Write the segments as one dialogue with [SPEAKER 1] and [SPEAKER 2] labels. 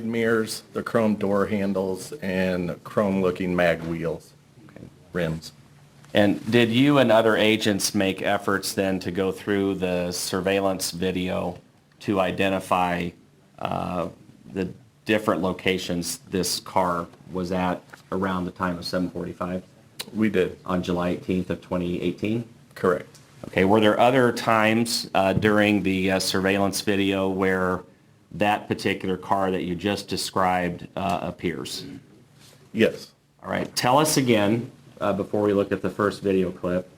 [SPEAKER 1] Mirrors, the chrome door handles, and chrome-looking mag wheels, rims.
[SPEAKER 2] And did you and other agents make efforts then to go through the surveillance video to identify the different locations this car was at around the time of 7:45
[SPEAKER 1] We did,
[SPEAKER 2] on July 18th of 2018?
[SPEAKER 1] correct.
[SPEAKER 2] Okay, were there other times during the surveillance video where that particular car that you just described appears?
[SPEAKER 1] Yes.
[SPEAKER 2] All right, tell us again, before we look at the first video clip,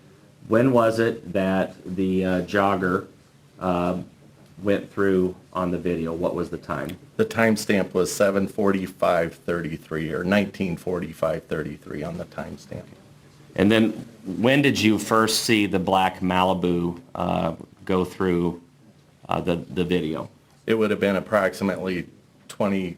[SPEAKER 2] when was it that the jogger went through on the video? What was the time?
[SPEAKER 1] The timestamp was 7:45:33 or 19:45:33 on the timestamp.
[SPEAKER 2] And then when did you first see the black Malibu go through the video?
[SPEAKER 1] It would have been approximately 20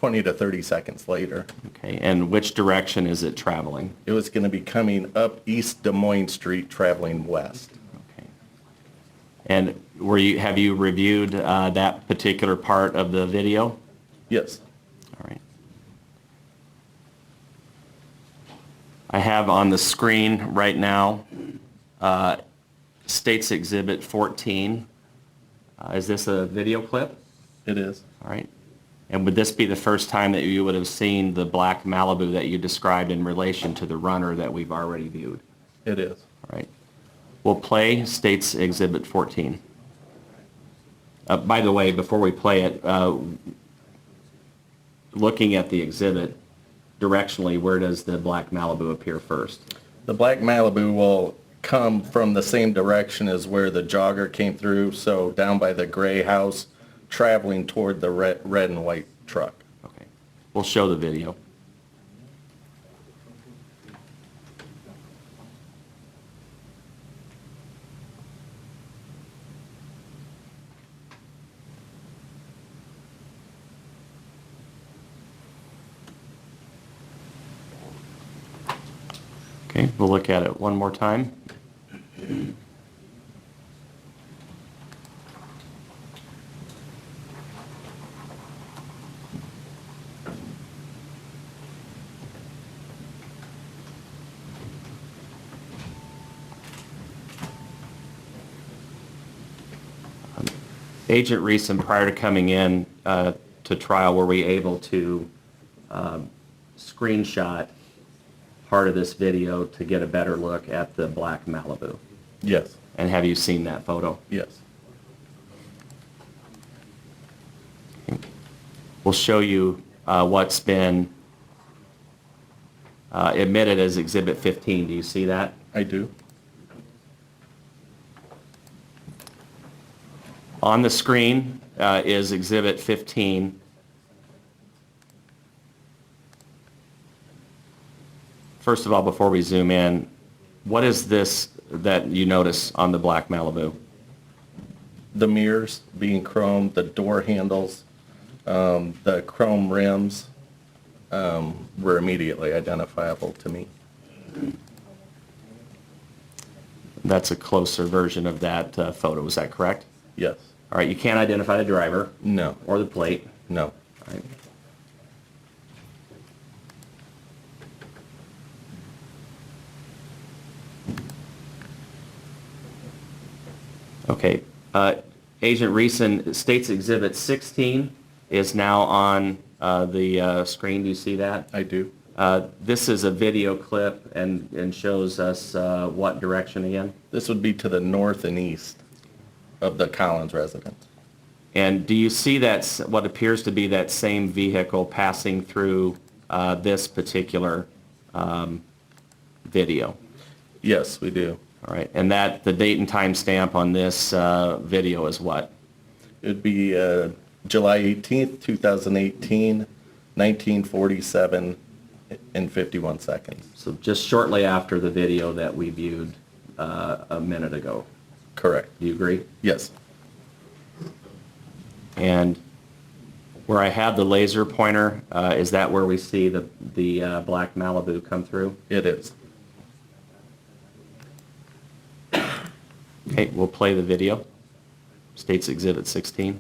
[SPEAKER 1] to 30 seconds later.
[SPEAKER 2] Okay, and which direction is it traveling?
[SPEAKER 1] It was going to be coming up East Des Moines Street, traveling west.
[SPEAKER 2] Okay. And have you reviewed that particular part of the video?
[SPEAKER 1] Yes.
[SPEAKER 2] All right. I have on the screen right now State's Exhibit 14. Is this a video clip?
[SPEAKER 1] It is.
[SPEAKER 2] All right. And would this be the first time that you would have seen the black Malibu that you described in relation to the runner that we've already viewed?
[SPEAKER 1] It is.
[SPEAKER 2] All right. We'll play State's Exhibit 14. By the way, before we play it, looking at the exhibit, directionally, where does the black Malibu appear first?
[SPEAKER 1] The black Malibu will come from the same direction as where the jogger came through, so down by the gray house, traveling toward the red and white truck.
[SPEAKER 2] Okay. We'll show the video. Okay, we'll look at it one more time. Agent Reeson, prior to coming in to trial, were we able to screenshot part of this video to get a better look at the black Malibu?
[SPEAKER 1] Yes.
[SPEAKER 2] And have you seen that photo?
[SPEAKER 1] Yes.
[SPEAKER 2] We'll show you what's been admitted as Exhibit 15. Do you see that?
[SPEAKER 1] I do.
[SPEAKER 2] On the screen is Exhibit 15. First of all, before we zoom in, what is this that you notice on the black Malibu?
[SPEAKER 1] The mirrors being chrome, the door handles, the chrome rims were immediately identifiable to me.
[SPEAKER 2] That's a closer version of that photo. Is that correct?
[SPEAKER 1] Yes.
[SPEAKER 2] All right. You can't identify the driver?
[SPEAKER 1] No.
[SPEAKER 2] Or the plate?
[SPEAKER 1] No.
[SPEAKER 2] All right. Okay. Agent Reeson, State's Exhibit 16 is now on the screen. Do you see that?
[SPEAKER 1] I do.
[SPEAKER 2] This is a video clip and shows us what direction again?
[SPEAKER 1] This would be to the north and east of the Collins residence.
[SPEAKER 2] And do you see that what appears to be that same vehicle passing through this particular video?
[SPEAKER 1] Yes, we do.
[SPEAKER 2] All right. And that the date and time stamp on this video is what?
[SPEAKER 1] It would be July 18th, 2018, 19:47 and 51 seconds.
[SPEAKER 2] So just shortly after the video that we viewed a minute ago.
[SPEAKER 1] Correct.
[SPEAKER 2] Do you agree?
[SPEAKER 1] Yes.
[SPEAKER 2] And where I have the laser pointer, is that where we see the black Malibu come through?
[SPEAKER 1] It is.
[SPEAKER 2] Okay, we'll play the video. State's Exhibit 16.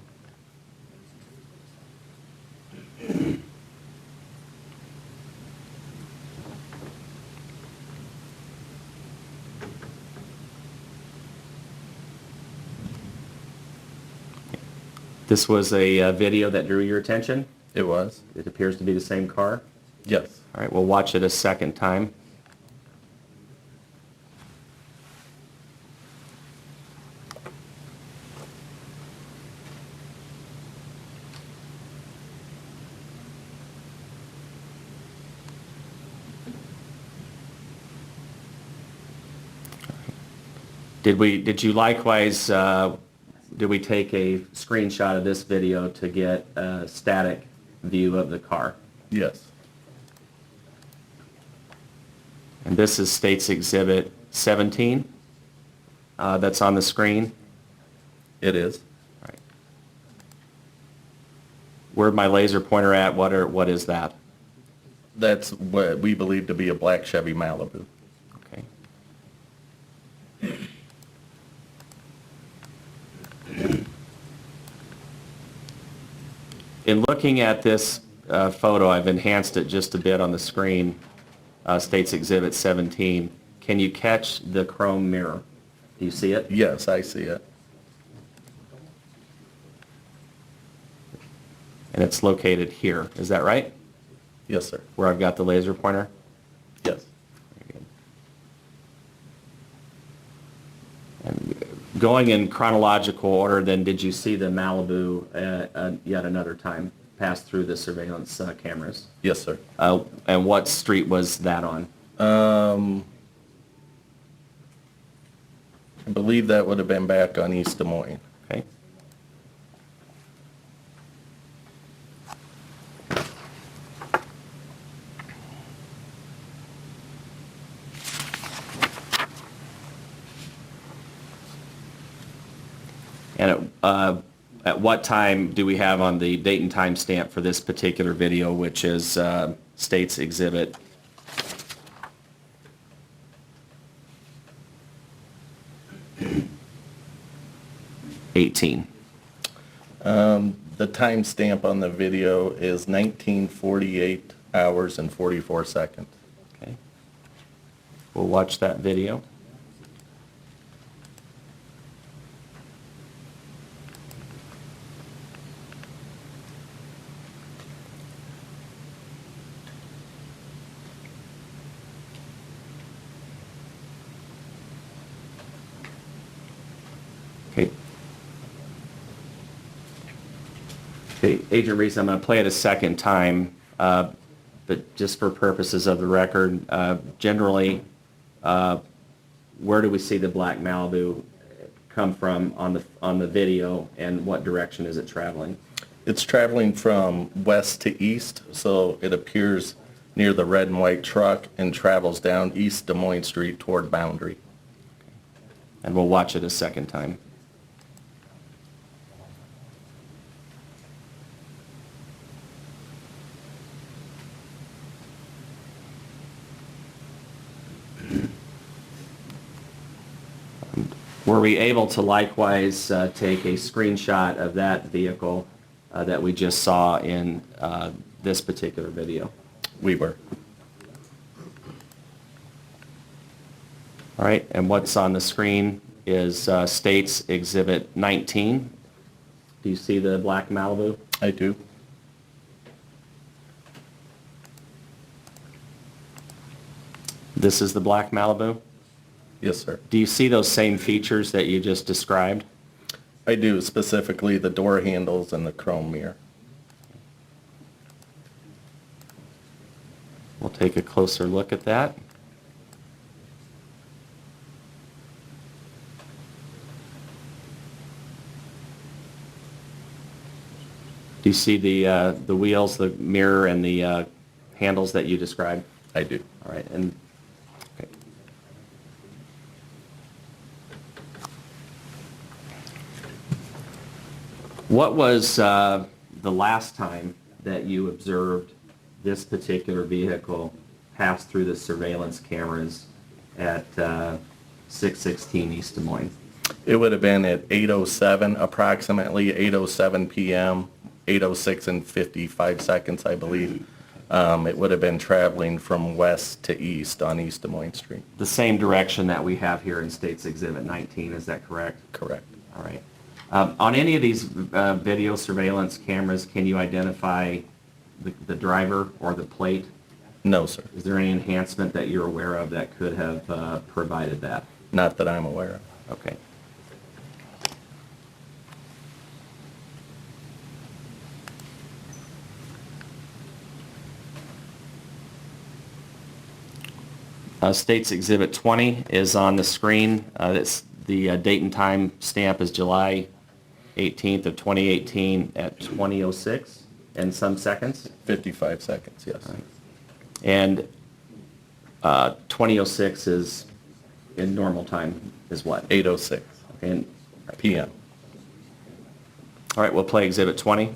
[SPEAKER 2] This was a video that drew your attention?
[SPEAKER 1] It was?
[SPEAKER 2] It appears to be the same car.
[SPEAKER 1] Yes.
[SPEAKER 2] All right, we'll watch it a second time. Did you likewise, did we take a screenshot of this video to get a static view of the car?
[SPEAKER 1] Yes.
[SPEAKER 2] And this is State's Exhibit 17 that's on the screen.
[SPEAKER 1] It is.
[SPEAKER 2] All right. Where'd my laser pointer at? What is that?
[SPEAKER 1] That's what we believe to be a black Chevy Malibu.
[SPEAKER 2] Okay. In looking at this photo, I've enhanced it just a bit on the screen, State's Exhibit 17. Can you catch the chrome mirror? Do you see it?
[SPEAKER 1] Yes, I see it.
[SPEAKER 2] And it's located here. Is that right?
[SPEAKER 1] Yes, sir.
[SPEAKER 2] Where I've got the laser pointer?
[SPEAKER 1] Yes.
[SPEAKER 2] Very good. And going in chronological order, then, did you see the Malibu yet another time pass through the surveillance cameras?
[SPEAKER 1] Yes, sir.
[SPEAKER 2] And what street was that on?
[SPEAKER 1] I believe that would have been back on East Des Moines.
[SPEAKER 2] Okay. And at what time do we have on the date and time stamp for this particular video, which is State's Exhibit 18?
[SPEAKER 1] The timestamp on the video is 19:48 hours and 44 seconds.
[SPEAKER 2] Okay. We'll watch that video. Okay. Okay, Agent Reese, I'm going to play it a second time, but just for purposes of the record, generally, where do we see the black Malibu come from on the video, and what direction is it traveling?
[SPEAKER 1] It's traveling from west to east, so it appears near the red and white truck and travels down East Des Moines Street toward Boundary.
[SPEAKER 2] And we'll watch it a second time. Were we able to likewise take a screenshot of that vehicle that we just saw in this particular video?
[SPEAKER 1] We were.
[SPEAKER 2] All right, and what's on the screen is State's Exhibit 19. Do you see the black Malibu?
[SPEAKER 1] I do.
[SPEAKER 2] This is the black Malibu?
[SPEAKER 1] Yes, sir.
[SPEAKER 2] Do you see those same features that you just described?
[SPEAKER 1] I do, specifically the door handles and the chrome mirror.
[SPEAKER 2] We'll take a closer look at that. Do you see the wheels, the mirror, and the handles that you described?
[SPEAKER 1] I do.
[SPEAKER 2] All right, and okay. What was the last time that you observed this particular vehicle pass through the surveillance cameras at 616 East Des Moines?
[SPEAKER 1] It would have been at 8:07, approximately 8:07 p.m., 8:06 and 55 seconds, I believe. It would have been traveling from west to east on East Des Moines Street.
[SPEAKER 2] The same direction that we have here in State's Exhibit 19, is that correct?
[SPEAKER 1] Correct.
[SPEAKER 2] All right. On any of these video surveillance cameras, can you identify the driver or the plate?
[SPEAKER 1] No, sir.
[SPEAKER 2] Is there any enhancement that you're aware of that could have provided that?
[SPEAKER 1] Not that I'm aware of.
[SPEAKER 2] Okay. State's Exhibit 20 is on the screen. That's the date and time stamp is July 18th of 2018 at 20:06 and some seconds.
[SPEAKER 1] 55 seconds, yes.
[SPEAKER 2] And 20:06 is in normal time is what?
[SPEAKER 1] 8:06
[SPEAKER 2] Okay, and,
[SPEAKER 1] p.m.
[SPEAKER 2] all right, we'll play Exhibit 20.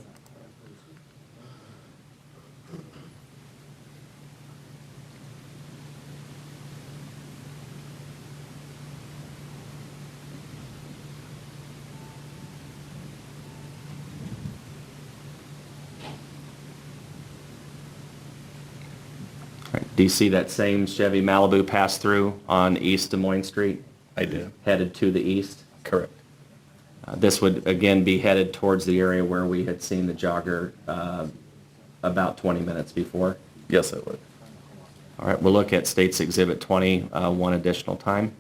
[SPEAKER 2] Do you see that same Chevy Malibu pass through on East Des Moines Street,
[SPEAKER 1] I do.
[SPEAKER 2] headed to the east?
[SPEAKER 1] Correct.
[SPEAKER 2] This would again be headed towards the area where we had seen the jogger about 20 minutes before.
[SPEAKER 1] Yes, it would.
[SPEAKER 2] All right, we'll look at State's Exhibit 20 one additional time.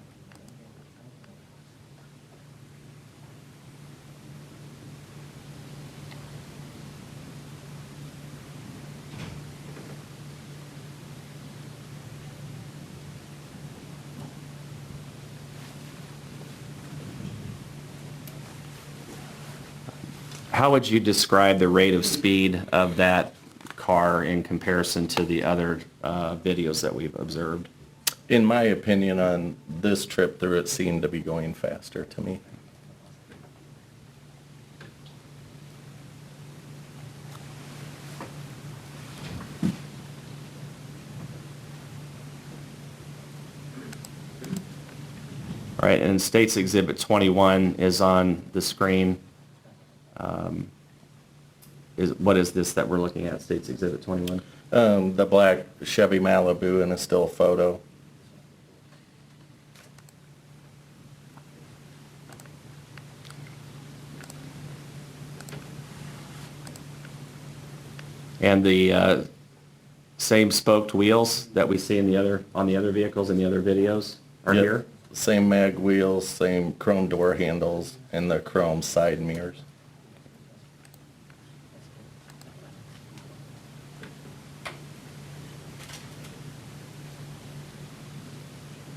[SPEAKER 2] How would you describe the rate of speed of that car in comparison to the other videos that we've observed?
[SPEAKER 1] In my opinion, on this trip through, it seemed to be going faster to me.
[SPEAKER 2] All right, and State's Exhibit 21 is on the screen. What is this that we're looking at, State's Exhibit 21?
[SPEAKER 1] The black Chevy Malibu in a still photo.
[SPEAKER 2] And the same spoked wheels that we see in on the other vehicles in the other videos are
[SPEAKER 1] Yep.
[SPEAKER 2] here?
[SPEAKER 1] Same mag wheels, same chrome door handles, and the chrome side mirrors.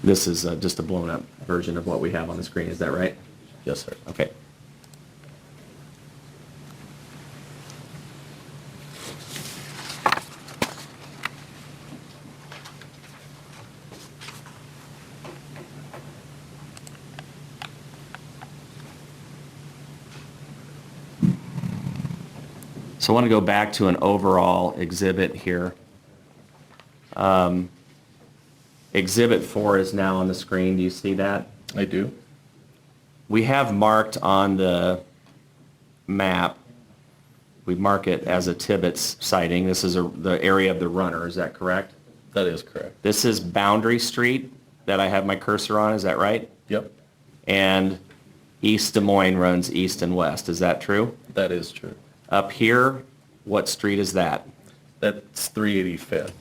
[SPEAKER 2] This is just a blown up version of what we have on the screen, is that right?
[SPEAKER 1] Yes, sir.
[SPEAKER 2] Okay. So I want to go back to an overall exhibit here. Exhibit 4 is now on the screen. Do you see that?
[SPEAKER 1] I do.
[SPEAKER 2] We have marked on the map, we mark it as a Tibbetts sighting. This is the area of the runner, is that correct?
[SPEAKER 1] That is correct.
[SPEAKER 2] This is Boundary Street that I have my cursor on, is that right?
[SPEAKER 1] Yep,
[SPEAKER 2] And East Des Moines runs east and west, is that true?
[SPEAKER 1] that is true.
[SPEAKER 2] Up here, what street is that?
[SPEAKER 1] That's 385th.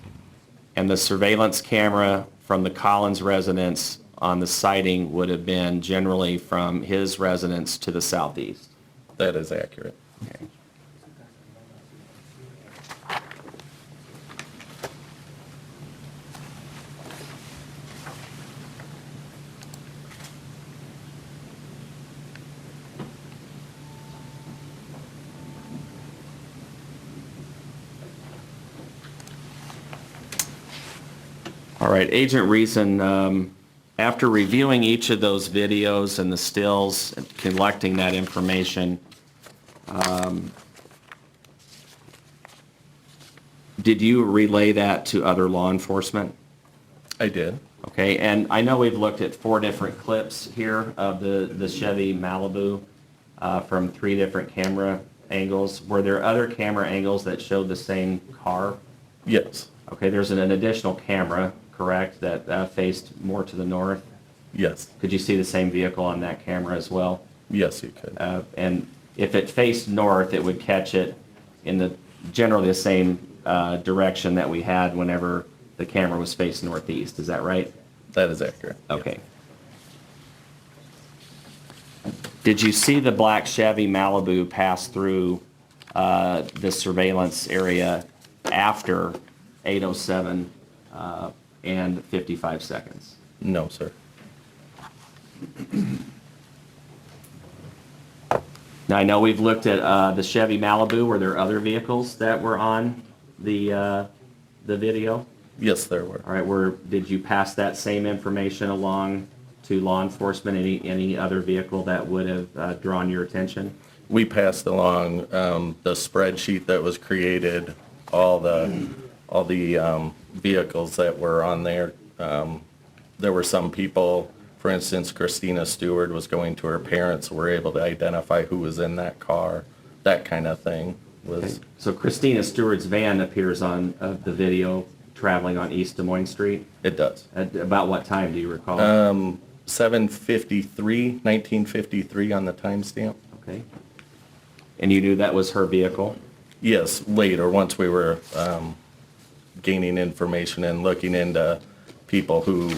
[SPEAKER 2] And the surveillance camera from the Collins residence on the sighting would have been generally from his residence to the southeast.
[SPEAKER 1] That is accurate.
[SPEAKER 2] Okay. All right, Agent Reason, after reviewing each of those videos and the stills, and collecting that information, did you relay that to other law enforcement?
[SPEAKER 1] I did.
[SPEAKER 2] Okay, and I know we've looked at 4 different clips here of the Chevy Malibu from 3 different camera angles. Were there other camera angles that showed the same car?
[SPEAKER 1] Yes.
[SPEAKER 2] Okay, there's an additional camera, correct, that faced more to the north?
[SPEAKER 1] Yes.
[SPEAKER 2] Could you see the same vehicle on that camera as well?
[SPEAKER 1] Yes, you could.
[SPEAKER 2] And if it faced north, it would catch it in generally the same direction that we had whenever the camera was faced northeast. Is that right?
[SPEAKER 1] That is accurate.
[SPEAKER 2] Okay. Did you see the black Chevy Malibu pass through the surveillance area after 8:07 and 55 seconds?
[SPEAKER 1] No, sir.
[SPEAKER 2] Now, I know we've looked at the Chevy Malibu. Were there other vehicles that were on the video?
[SPEAKER 1] Yes, there were.
[SPEAKER 2] All right, did you pass that same information along to law enforcement, any other vehicle that would have drawn your attention?
[SPEAKER 1] We passed along the spreadsheet that was created, all the vehicles that were on there. There were some people, for instance, Christina Stewart was going to her parents, were able to identify who was in that car, that kind of thing.
[SPEAKER 2] Okay. So Christina Stewart's van appears on the video traveling on East Des Moines Street?
[SPEAKER 1] It does.
[SPEAKER 2] At about what time, do you recall?
[SPEAKER 1] 1953 on the timestamp.
[SPEAKER 2] Okay. And you knew that was her vehicle?
[SPEAKER 1] Yes, later, once we were gaining information and looking into people who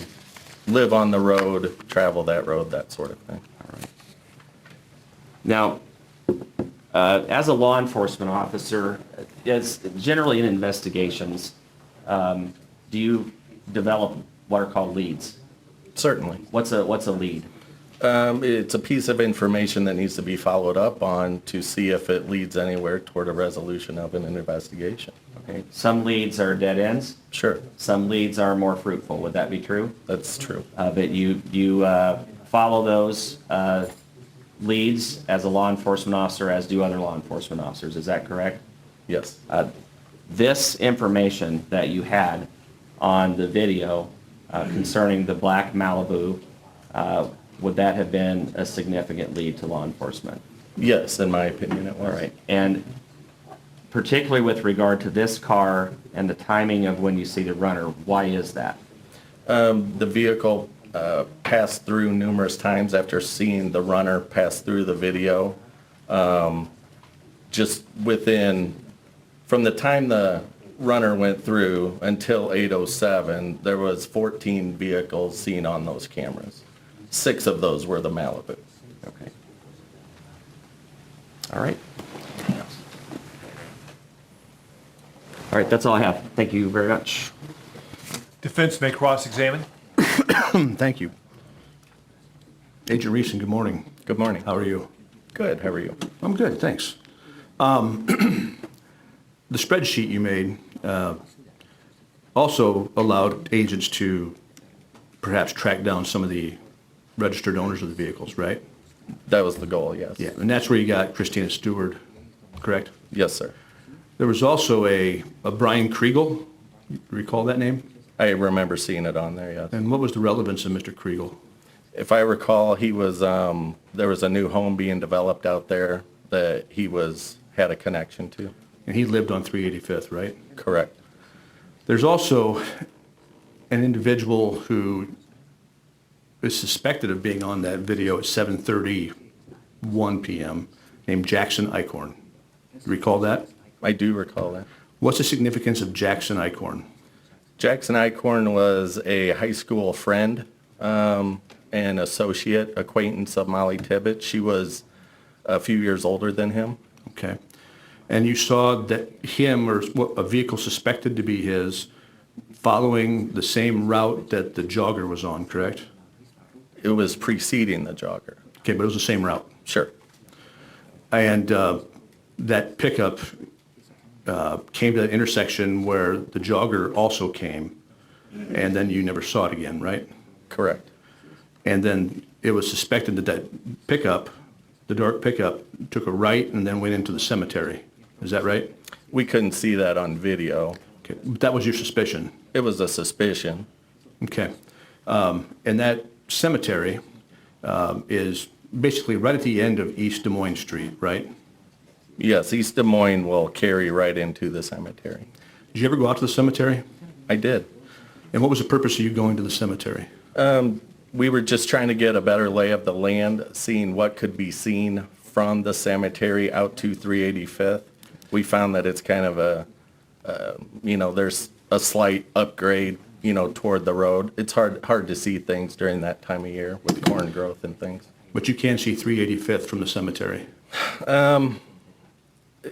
[SPEAKER 1] live on the road, travel that road, that sort of thing.
[SPEAKER 2] All right. Now, as a law enforcement officer, as generally in investigations, do you develop what are called leads?
[SPEAKER 1] Certainly.
[SPEAKER 2] What's a lead?
[SPEAKER 1] It's a piece of information that needs to be followed up on to see if it leads anywhere toward a resolution of an investigation.
[SPEAKER 2] Okay. Some leads are dead ends.
[SPEAKER 1] Sure,
[SPEAKER 2] Some leads are more fruitful. Would that be true?
[SPEAKER 1] that's true.
[SPEAKER 2] But you follow those leads as a law enforcement officer, as do other law enforcement officers. Is that correct?
[SPEAKER 1] Yes.
[SPEAKER 2] This information that you had on the video concerning the black Malibu, would that have been a significant lead to law enforcement?
[SPEAKER 1] Yes, in my opinion, it was.
[SPEAKER 2] All right. And particularly with regard to this car and the timing of when you see the runner, why is that?
[SPEAKER 1] The vehicle passed through numerous times after seeing the runner pass through the video. Just from the time the runner went through until 8:07, there was 14 vehicles seen on those cameras. 6 of those were the Malibu.
[SPEAKER 2] Okay. All right. All right, that's all I have. Thank you very much.
[SPEAKER 3] Defense may cross-examine.
[SPEAKER 4] Thank you. Agent Reeson, good morning.
[SPEAKER 1] Good morning.
[SPEAKER 4] How are you?
[SPEAKER 1] Good, how are you?
[SPEAKER 4] I'm good, thanks. The spreadsheet you made also allowed agents to perhaps track down some of the registered owners of the vehicles, right?
[SPEAKER 1] That was the goal, yes.
[SPEAKER 4] Yeah, and that's where you got Christina Stewart, correct?
[SPEAKER 1] Yes, sir.
[SPEAKER 4] There was also a Brian Kriegel. You recall that name?
[SPEAKER 1] I remember seeing it on there, yes.
[SPEAKER 4] And what was the relevance of Mr. Kriegel?
[SPEAKER 1] If I recall, he was, there was a new home being developed out there that he had a connection to.
[SPEAKER 4] And he lived on 385th, right?
[SPEAKER 1] Correct.
[SPEAKER 4] There's also an individual who is suspected of being on that video at 7:31 p.m. named Jackson Eichhorn. You recall that?
[SPEAKER 1] I do recall that.
[SPEAKER 4] What's the significance of Jackson Eichhorn?
[SPEAKER 1] Jackson Eichhorn was a high school friend and associate acquaintance of Mollie Tibbetts. She was a few years older than him.
[SPEAKER 4] Okay. And you saw that him or a vehicle suspected to be his following the same route that the jogger was on, correct?
[SPEAKER 1] It was preceding the jogger.
[SPEAKER 4] Okay, but it was the same route.
[SPEAKER 1] Sure.
[SPEAKER 4] And that pickup came to that intersection where the jogger also came, and then you never saw it again, right?
[SPEAKER 1] Correct.
[SPEAKER 4] And then it was suspected that pickup, the dark pickup, took a right and then went into the cemetery. Is that right?
[SPEAKER 1] We couldn't see that on video.
[SPEAKER 4] Okay, but that was your suspicion.
[SPEAKER 1] It was a suspicion.
[SPEAKER 4] Okay. And that cemetery is basically right at the end of East Des Moines Street, right?
[SPEAKER 1] Yes, East Des Moines will carry right into the cemetery.
[SPEAKER 4] Did you ever go out to the cemetery?
[SPEAKER 1] I did.
[SPEAKER 4] And what was the purpose of you going to the cemetery?
[SPEAKER 1] We were just trying to get a better lay of the land, seeing what could be seen from the cemetery out to 385th. We found that it's kind of there's a slight upgrade, toward the road. It's hard to see things during that time of year with corn growth and things.
[SPEAKER 4] But you can see 385th from the cemetery.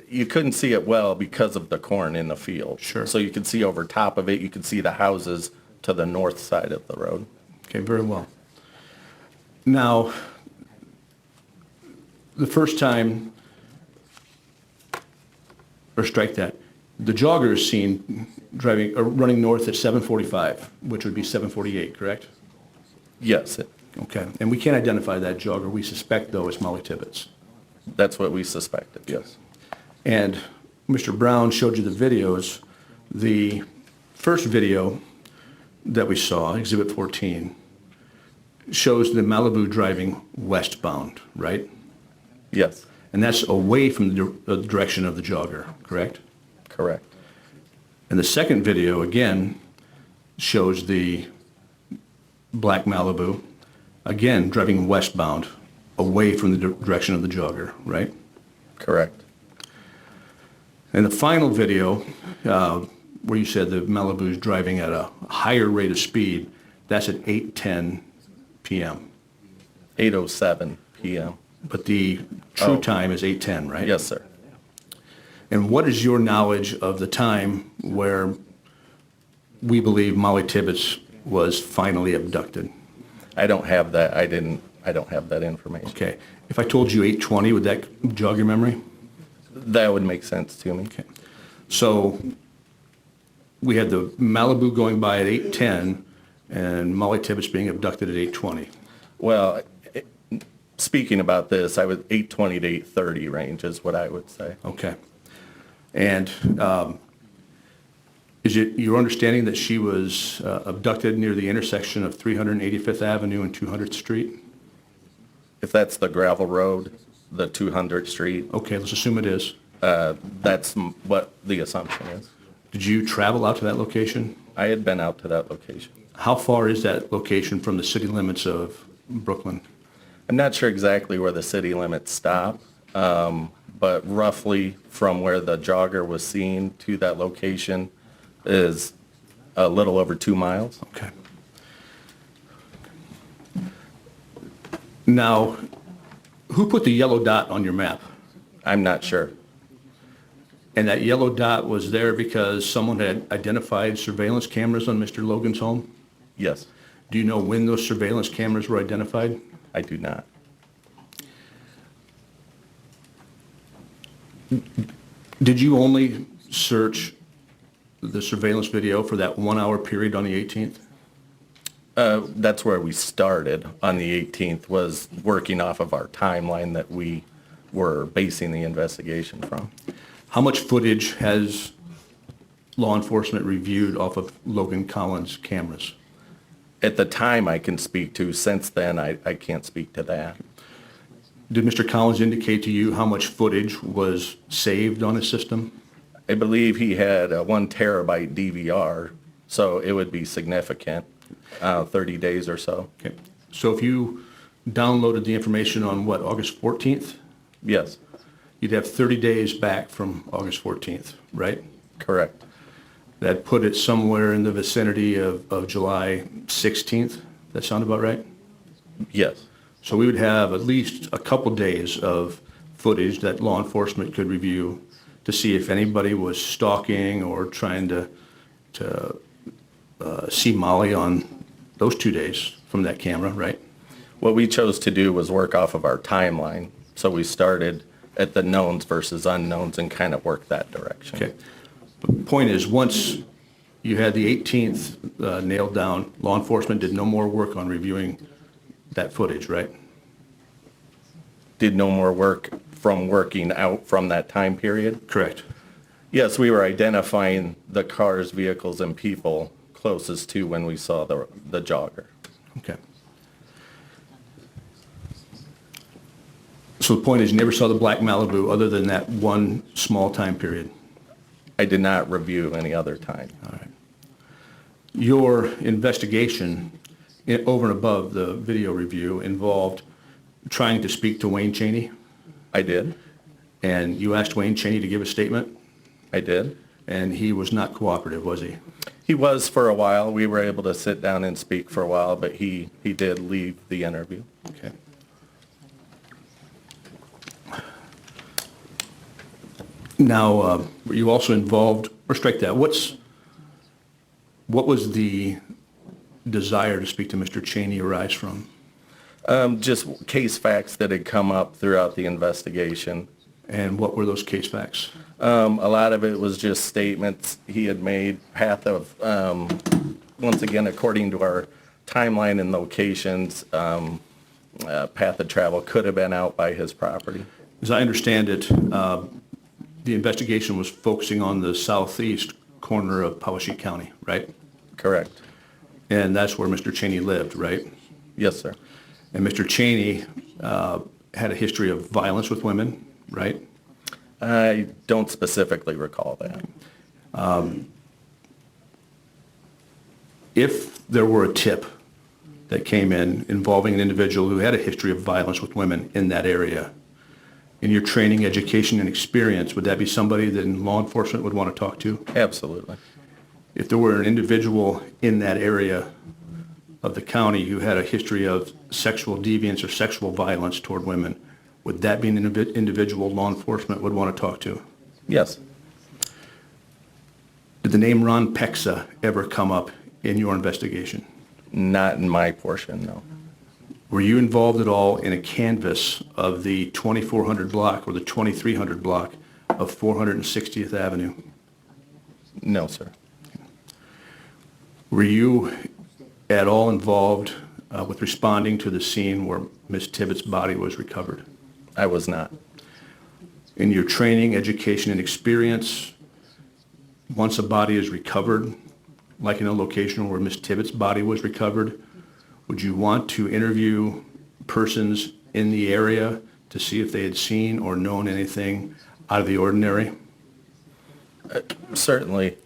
[SPEAKER 1] You couldn't see it well because of the corn in the field.
[SPEAKER 4] Sure.
[SPEAKER 1] So you could see over top of it, you could see the houses to the north side of the road.
[SPEAKER 4] Okay, very well. Now, the first time, or strike that, the jogger is seen driving, or running north at 7:45, which would be 7:48, correct?
[SPEAKER 1] Yes,
[SPEAKER 4] Okay, and we can't identify that jogger. We suspect, though, it's Mollie Tibbetts.
[SPEAKER 1] that's what we suspected, yes.
[SPEAKER 4] And Mr. Brown showed you the videos. The first video that we saw, Exhibit 14, shows the Malibu driving westbound, right?
[SPEAKER 1] Yes,
[SPEAKER 4] And that's away from the direction of the jogger, correct?
[SPEAKER 1] correct.
[SPEAKER 4] And the second video, again, shows the black Malibu, again, driving westbound, away from the direction of the jogger, right?
[SPEAKER 1] Correct.
[SPEAKER 4] And the final video, where you said the Malibu is driving at a higher rate of speed, that's at 8:10 p.m.
[SPEAKER 1] 8:07 p.m.
[SPEAKER 4] But the true
[SPEAKER 1] Oh.
[SPEAKER 4] time is 8:10, right?
[SPEAKER 1] Yes, sir.
[SPEAKER 4] And what is your knowledge of the time where we believe Mollie Tibbetts was finally abducted?
[SPEAKER 1] I don't have that. I don't have that information.
[SPEAKER 4] Okay. If I told you 8:20, would that jog your memory?
[SPEAKER 1] That would make sense to me.
[SPEAKER 4] Okay. So we had the Malibu going by at 8:10 and Mollie Tibbetts being abducted at 8:20.
[SPEAKER 1] Well, speaking about this, I was 8:20 to 8:30 range is what I would say.
[SPEAKER 4] Okay. And is it your understanding that she was abducted near the intersection of 385th Avenue and 200th Street?
[SPEAKER 1] If that's the gravel road, the 200th Street,
[SPEAKER 4] Okay, let's assume it is.
[SPEAKER 1] that's what the assumption is.
[SPEAKER 4] Did you travel out to that location?
[SPEAKER 1] I had been out to that location.
[SPEAKER 4] How far is that location from the city limits of Brooklyn?
[SPEAKER 1] I'm not sure exactly where the city limits stop, but roughly from where the jogger was seen to that location is a little over 2 miles.
[SPEAKER 4] Okay. Now, who put the yellow dot on your map?
[SPEAKER 1] I'm not sure.
[SPEAKER 4] And that yellow dot was there because someone had identified surveillance cameras on Mr. Logan's home?
[SPEAKER 1] Yes,
[SPEAKER 4] Do you know when those surveillance cameras were identified?
[SPEAKER 1] I do not.
[SPEAKER 4] Did you only search the surveillance video for that 1 hour period on the 18th?
[SPEAKER 1] That's where we started on the 18th, was working off of our timeline that we were basing the investigation from.
[SPEAKER 4] How much footage has law enforcement reviewed off of Logan Collins' cameras?
[SPEAKER 1] At the time I can speak to, since then I can't speak to that.
[SPEAKER 4] Did Mr. Collins indicate to you how much footage was saved on his system?
[SPEAKER 1] I believe he had a 1 terabyte DVR, so it would be significant, 30 days or so.
[SPEAKER 4] Okay. So if you downloaded the information on what, August 14th?
[SPEAKER 1] Yes,
[SPEAKER 4] You'd have 30 days back from August 14th, right?
[SPEAKER 1] correct.
[SPEAKER 4] That put it somewhere in the vicinity of July 16th. That sound about right?
[SPEAKER 1] Yes,
[SPEAKER 4] So we would have at least a couple days of footage that law enforcement could review to see if anybody was stalking or trying to see Mollie on those 2 days from that camera, right?
[SPEAKER 1] what we chose to do was work off of our timeline. So we started at the knowns versus unknowns and kind of worked that direction.
[SPEAKER 4] Okay. But the point is, once you had the 18th nailed down, law enforcement did no more work on reviewing that footage, right?
[SPEAKER 1] Did no more work from working out from that time period?
[SPEAKER 4] Correct.
[SPEAKER 1] Yes, we were identifying the cars, vehicles, and people closest to when we saw the jogger.
[SPEAKER 4] Okay. So the point is, you never saw the black Malibu other than that one small time period?
[SPEAKER 1] I did not review any other time.
[SPEAKER 4] All right. Your investigation over and above the video review, involved trying to speak to Wayne Cheney,
[SPEAKER 1] I did.
[SPEAKER 4] and you asked Wayne Cheney to give a statement,
[SPEAKER 1] I did.
[SPEAKER 4] and he was not cooperative, was he?
[SPEAKER 1] He was for a while. We were able to sit down and speak for a while, but he did leave the interview.
[SPEAKER 4] Okay. Now, were you also involved, or strike that, what was the desire to speak to Mr. Cheney arise from?
[SPEAKER 1] Just case facts that had come up throughout the investigation.
[SPEAKER 4] And what were those case facts?
[SPEAKER 1] A lot of it was just statements he had made, path of, once again, according to our timeline and locations, path of travel could have been out by his property.
[SPEAKER 4] As I understand it, the investigation was focusing on the southeast corner of Poweshiek County, right?
[SPEAKER 1] Correct.
[SPEAKER 4] And that's where Mr. Cheney lived, right?
[SPEAKER 1] Yes, sir.
[SPEAKER 4] And Mr. Cheney had a history of violence with women, right?
[SPEAKER 1] I don't specifically recall that.
[SPEAKER 4] If there were a tip that came in involving an individual who had a history of violence with women in that area, in your training, education, and experience, would that be somebody that law enforcement would want to talk to?
[SPEAKER 1] Absolutely.
[SPEAKER 4] If there were an individual in that area of the county who had a history of sexual deviance or sexual violence toward women, would that be an individual law enforcement would want to talk to?
[SPEAKER 1] Yes.
[SPEAKER 4] Did the name Ron Pexa ever come up in your investigation?
[SPEAKER 1] Not in my portion, no.
[SPEAKER 4] Were you involved at all in a canvass of the 2400 block or the 2300 block of 460th Avenue?
[SPEAKER 1] No, sir.
[SPEAKER 4] Were you at all involved with responding to the scene where Ms. Tibbetts' body was recovered?
[SPEAKER 1] I was not.
[SPEAKER 4] In your training, education, and experience, once a body is recovered, like in a location where Ms. Tibbetts' body was recovered, would you want to interview persons in the area to see if they had seen or known anything out of the ordinary?
[SPEAKER 1] Certainly,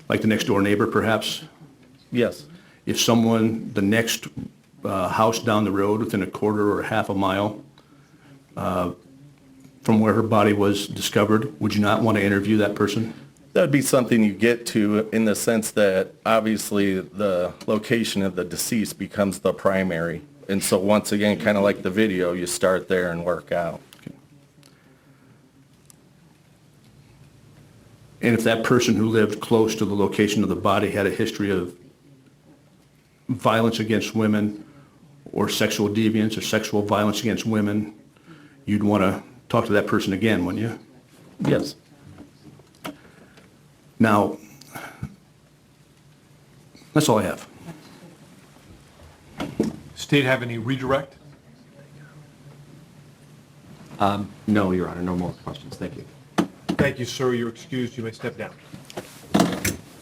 [SPEAKER 4] Like the next door neighbor, perhaps?
[SPEAKER 1] yes.
[SPEAKER 4] If someone, the next house down the road within a quarter or half a mile from where her body was discovered, would you not want to interview that person?
[SPEAKER 1] That would be something you get to in the sense that obviously the location of the deceased becomes the primary. And so once again, kind of like the video, you start there and work out.
[SPEAKER 4] And if that person who lived close to the location of the body had a history of violence against women or sexual deviance or sexual violence against women, you'd want to talk to that person again, wouldn't you?
[SPEAKER 1] Yes.
[SPEAKER 4] Now, that's all I have.
[SPEAKER 3] State have any redirect?
[SPEAKER 2] No, Your Honor, no more questions. Thank you.
[SPEAKER 3] Thank you, sir. You're excused. You may step down.